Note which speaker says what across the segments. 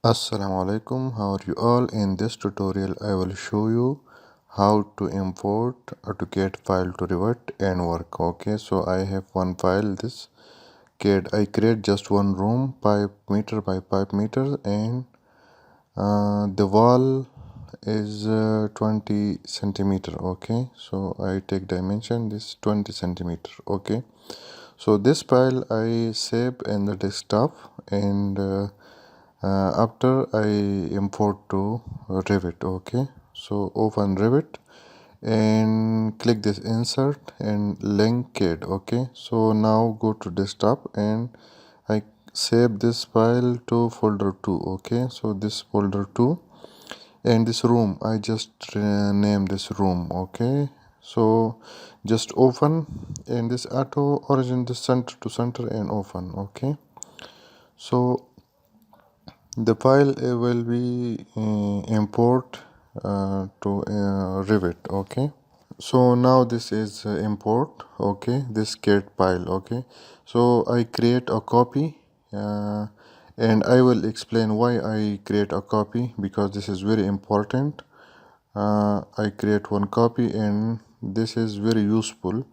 Speaker 1: Assalamu alaikum, how are you all? In this tutorial I will show you how to import AutoCAD file to Revit and work. Okay, so I have one file, this CAD. I create just one room, 5 meter by 5 meters, and the wall is 20 centimeter. Okay, so I take dimension this 20 centimeter. Okay, so this file I save in the desktop, and after I import to Revit. Okay, so open Revit and click this insert and link CAD. Okay, so now go to desktop and I save this file to folder 2. Okay, so this folder 2, and this room I just name this room. Okay, so just open, and this auto origin this center to center and open. Okay, so the file will be import to Revit. Okay, so now this is import. Okay, this CAD file. Okay, so I create a copy, and I will explain why I create a copy, because this is very important. I create one copy, and this is very useful,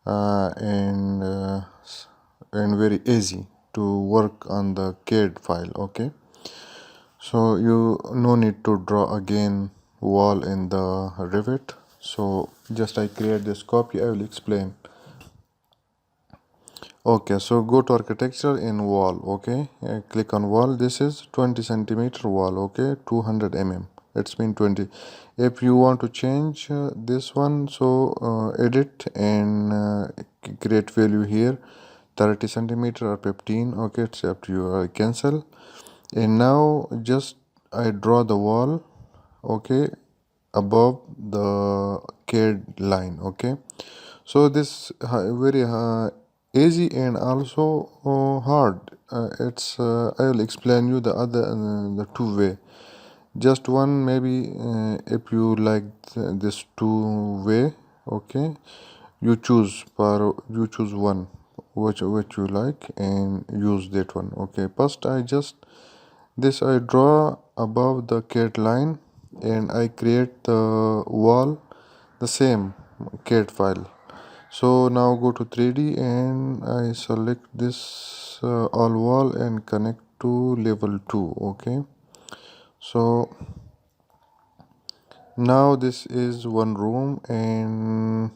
Speaker 1: uh, and uh, and very easy to work on the CAD file. Okay, so you no need to draw again wall in the Revit. So just I create this copy. I will explain. Okay, so go to architecture in wall. Okay, click on wall. This is 20 centimeter wall. Okay, 200 mm. It's mean 20. If you want to change this one, so edit and create value here, 30 centimeter or 15. Okay, it's up to you. Cancel. And now just I draw the wall. Okay, above the CAD line. Okay, so this very easy and also hard. It's I will explain you the other the two way. Just one maybe, if you like this two way. Okay, you choose one which you like and use that one. Okay, first I just this I draw above the CAD line, and I create the wall the same CAD file. So now go to 3D and I select this all wall and connect to level 2. Okay, so now this is one room, and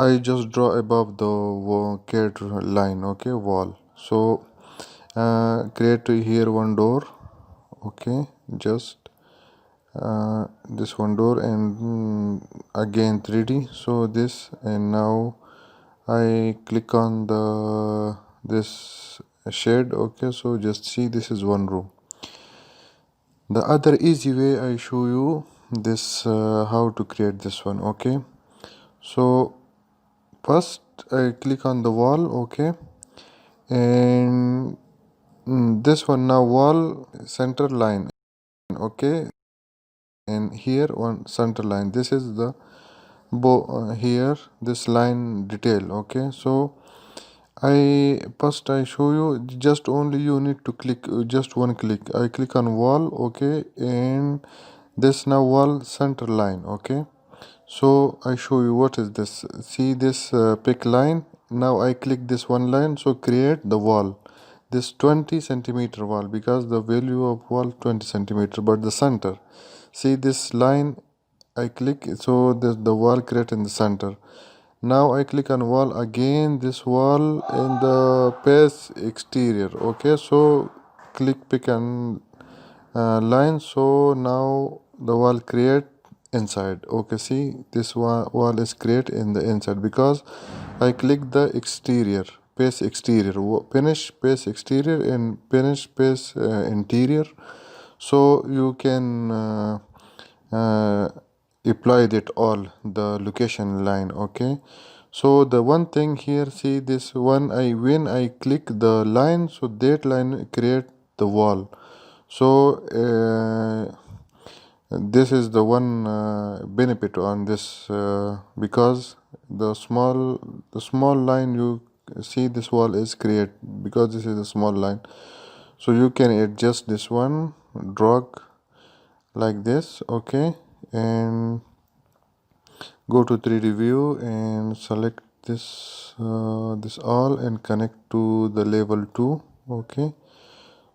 Speaker 1: I just draw above the CAD line. Okay, wall. So create here one door. Okay, just this one door, and again 3D. So this, and now I click on the this shade. Okay, so just see this is one room. The other easy way I show you this how to create this one. Okay, so first I click on the wall. Okay, and this one now wall center line. Okay, and here one center line. This is the here this line detail. Okay, so I first I show you, just only you need to click just one click. I click on wall. Okay, and this now wall center line. Okay, so I show you what is this. See this pick line. Now I click this one line, so create the wall, this 20 centimeter wall, because the value of wall 20 centimeter, but the center, see this line I click, so the wall create in the center. Now I click on wall again, this wall in the base exterior. Okay, so click pick and line, so now the wall create inside. Okay, see this wall is create in the inside, because I click the exterior base exterior, finish base exterior and finish base interior. So you can uh, apply that all the location line. Okay, so the one thing here, see this one, I when I click the line, so that line create the wall. So this is the one benefit on this, because the small line you see this wall is create, because this is a small line. So you can adjust this one, drag like this, okay, and go to 3D view and select this all and connect to the level 2, okay.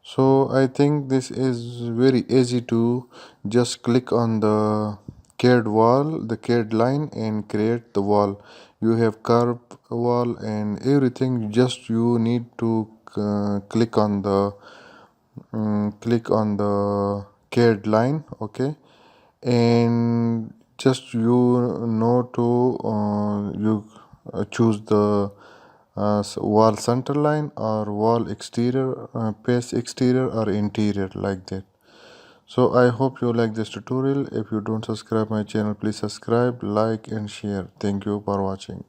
Speaker 1: So I think this is very easy to just click on the CAD wall, the CAD line, and create the wall. You have curve wall and everything. Just you need to click on the CAD line, okay, and just you know to you choose the wall center line or wall exterior, face exterior or interior, like that. So I hope you like this tutorial. If you don't subscribe my channel, please subscribe, like and share. Thank you for watching.